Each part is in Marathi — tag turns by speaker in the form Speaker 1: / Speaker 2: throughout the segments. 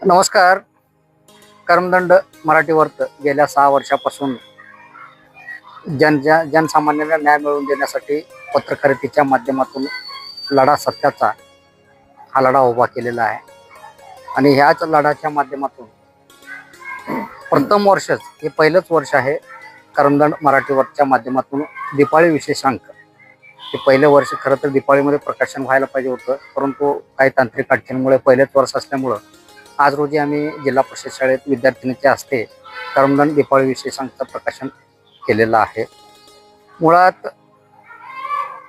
Speaker 1: नमस्कार. कर्मदंड मराठी वर्त गेल्या 6 वर्षापासून जनसामान्यांना न्याय मिळवून देण्यासाठी पत्रकारितेच्या माध्यमातून लढा सत्याचा हा लढा उभा केलेला आहे. आणि ह्याच लढाच्या माध्यमातून प्रथम वर्षच हे पहिलंच वर्ष आहे कर्मदंड मराठी वर्तच्या माध्यमातून दिपाळी विशेषांक हे पहिलं वर्ष. खरं तर दिपाळीमध्ये प्रकाशन व्हायला पाहिजे होतं, परंतु काही तांत्रिक अडचणीमुळे पहिलेच वर्ष असल्यामुळं आज रोजी आम्ही जिल्हा परिषद शाळेत विद्यार्थिनीच्या हस्ते कर्मदंड दिपाळी विशेषांकाचं प्रकाशन केलेलं आहे. मुळात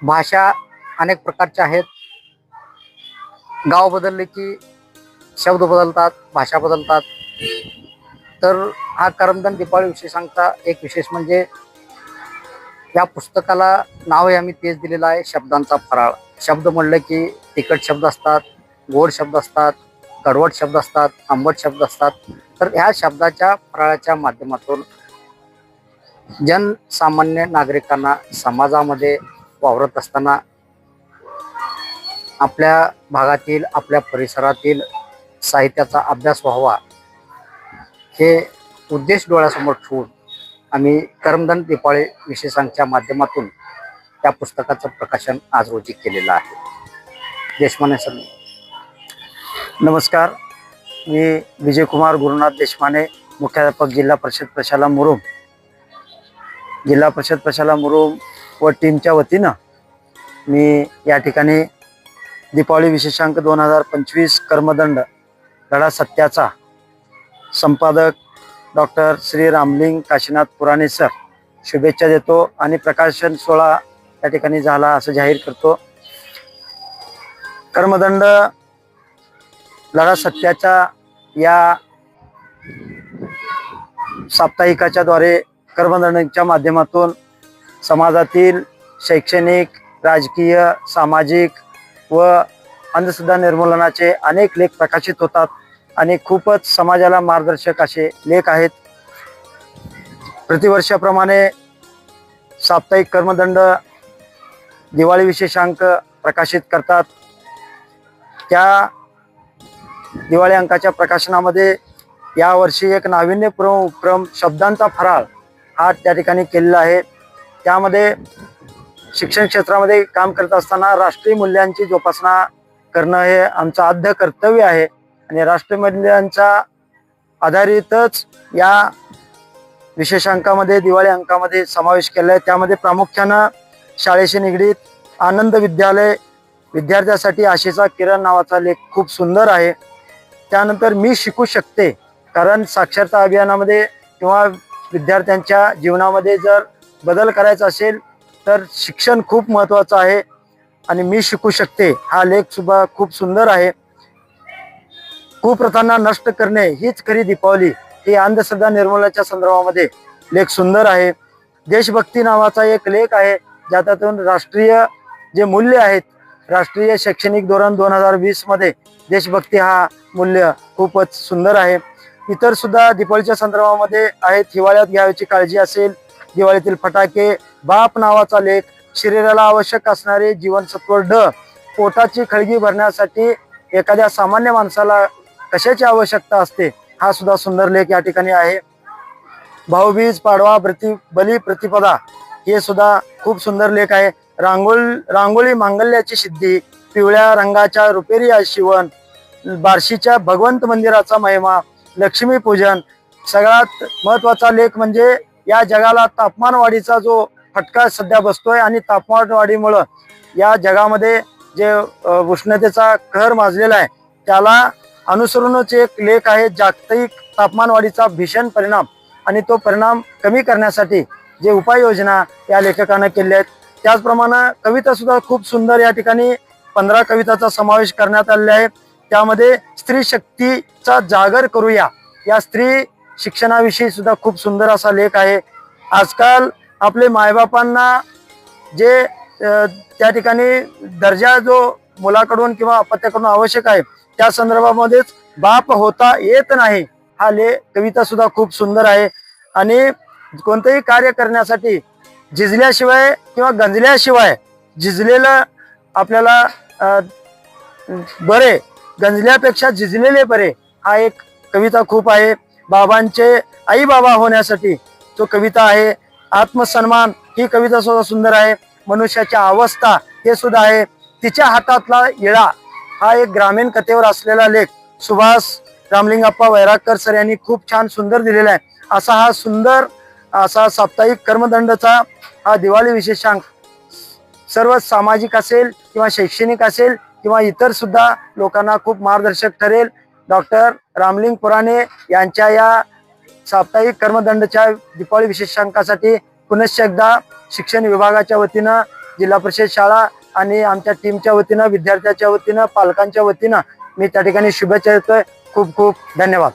Speaker 1: भाषा अनेक प्रकारच्या आहेत. गाव बदलले की शब्द बदलतात, भाषा बदलतात. तर हा कर्मदंड दिपाळी विशेषांकाचा एक विशेष म्हणजे या पुस्तकाला नावही आम्ही तेच दिलेलं आहे, शब्दांचा फराळ. शब्द म्हणलं की तिखट शब्द असतात, गोड शब्द असतात, कडवट शब्द असतात, आंबट शब्द असतात. तर ह्या शब्दाच्या फराळाच्या माध्यमातून जनसामान्य नागरिकांना समाजामध्ये वावरत असताना आपल्या भागातील, आपल्या परिसरातील साहित्याचा अभ्यास व्हावा हे उद्देश डोळ्यासमोर ठेवून आम्ही कर्मदंड दिपाळी विशेषांकाच्या माध्यमातून त्या पुस्तकाचं प्रकाशन आज रोजी केलेलं आहे. देशमाने सर.
Speaker 2: नमस्कार, मी विजयकुमार गुरुनाथ देशमाने, मुख्याध्यापक जिल्हा परिषद प्रशाला मुरुम. जिल्हा परिषद प्रशाला मुरुम व टीमच्या वतीनं मी या ठिकाणी दिपावली विशेषांक 2025 कर्मदंड लढा सत्याचा संपादक डॉक्टर श्री रामलिंग काशीनाथ पुराणे सर शुभेच्छा देतो आणि प्रकाशन सोहळा या ठिकाणी झाला असं जाहीर करतो. कर्मदंड लढा सत्याच्या या साप्ताहिकाच्या द्वारे कर्मदंडच्या माध्यमातून समाजातील शैक्षणिक, राजकीय, सामाजिक व अंधश्रद्धा निर्मूलनाचे अनेक लेख प्रकाशित होतात आणि खूपच समाजाला मार्गदर्शक असे लेख आहेत. प्रतिवर्षाप्रमाणे साप्ताहिक कर्मदंड दिवाळी विशेषांक प्रकाशित करतात. त्या दिवाळी अंकाच्या प्रकाशनामध्ये यावर्षी एक नाविन्यपूर्ण उपक्रम शब्दांचा फराळ हा त्या ठिकाणी केलेला आहे. त्यामध्ये शिक्षण क्षेत्रामध्ये काम करत असताना राष्ट्रीय मूल्यांची जोपासना करणं हे आमचं आद्य कर्तव्य आहे आणि राष्ट्रीय मूल्यांच्या आधारितच या विशेषांकामध्ये, दिवाळी अंकामध्ये समावेश केला आहे. त्यामध्ये प्रामुख्यानं शाळेशी निगडीत आनंद विद्यालय, विद्यार्थ्यासाठी आशेचा किरण नावाचा लेख खूप सुंदर आहे. त्यानंतर मी शिकू शकते, कारण साक्षरता अभियानामध्ये किंवा विद्यार्थ्यांच्या जीवनामध्ये जर बदल करायचा असेल तर शिक्षण खूप महत्त्वाचं आहे आणि मी शिकू शकते हा लेख सुद्धा खूप सुंदर आहे. कुप्रथांना नष्ट करणे हीच खरी दीपावली ही अंधश्रद्धा निर्मूलनाच्या संदर्भामध्ये लेख सुंदर आहे. देशभक्ती नावाचा एक लेख आहे, ज्याच्यातून राष्ट्रीय जे मूल्य आहेत, राष्ट्रीय शैक्षणिक धोरण 2020 मध्ये देशभक्ती हा मूल्य खूपच सुंदर आहे. इतर सुद्धा दिपावलीच्या संदर्भामध्ये आहेत. हिवाळ्यात घ्यावयाची काळजी असेल, दिवाळीतील फटाके, बाप नावाचा लेख, शरीराला आवश्यक असणारे जीवनसत्व ड, पोटाची खळगी भरण्यासाठी एखाद्या सामान्य माणसाला कशाची आवश्यकता असते हा सुद्धा सुंदर लेख या ठिकाणी आहे. भाऊबीज, पाडवा, बली प्रतिपदा हे सुद्धा खूप सुंदर लेख आहे. रांगोळी मांगल्याची सिद्धी, पिवळ्या रंगाच्या रुपेरी शिवण, बार्शीच्या भगवंत मंदिराचा महिमा, लक्ष्मीपूजन. सगळ्यात महत्त्वाचा लेख म्हणजे या जगाला तापमानवाढीचा जो फटका सध्या बसतोय आणि तापमानवाढीमुळं या जगामध्ये जे उष्णतेचा कहर माजलेला आहे त्याला अनुसरूनच एक लेख आहे, जागतिक तापमानवाढीचा भीषण परिणाम आणि तो परिणाम कमी करण्यासाठी जे उपाययोजना या लेखकानं केल्या आहेत. त्याचप्रमाणे कविता सुद्धा खूप सुंदर या ठिकाणी 15 कविताचा समावेश करण्यात आलेला आहे. त्यामध्ये स्त्री शक्तीचा जागर करूया या स्त्री शिक्षणाविषयी सुद्धा खूप सुंदर असा लेख आहे. आजकाल आपले मायबापांना जे त्या ठिकाणी दर्जा जो मुलाकडून किंवा अपत्याकडून आवश्यक आहे त्या संदर्भामध्येच बाप होता येत नाही हा कविता सुद्धा खूप सुंदर आहे. आणि कोणतेही कार्य करण्यासाठी झिजल्याशिवाय किंवा गंजल्याशिवाय, झिजलेलं आपल्याला बरे, गंजल्यापेक्षा झिजलेले बरे हा एक कविता खूप आहे. बाबांचे आई बाबा होण्यासाठी जो कविता आहे. आत्मसन्मान ही कविता सुद्धा सुंदर आहे. मनुष्याची अवस्था हे सुद्धा आहे. तिच्या हातातला इळा हा एक ग्रामीण कथेवर असलेला लेख सुभाष रामलिंगप्पा वैरागकर सर यांनी खूप छान सुंदर दिलेला आहे. असा हा सुंदर असा साप्ताहिक कर्मदंडचा हा दिवाळी विशेषांक सर्व सामाजिक असेल किंवा शैक्षणिक असेल किंवा इतर सुद्धा लोकांना खूप मार्गदर्शक ठरेल. डॉक्टर रामलिंग पुराणे यांच्या या साप्ताहिक कर्मदंडच्या दिवाळी विशेषांकासाठी पुनश्च एकदा शिक्षण विभागाच्या वतीनं, जिल्हा परिषद शाळा आणि आमच्या टीमच्या वतीनं, विद्यार्थ्याच्या वतीनं, पालकांच्या वतीनं मी त्या ठिकाणी शुभेच्छा देतोय. खूप खूप धन्यवाद.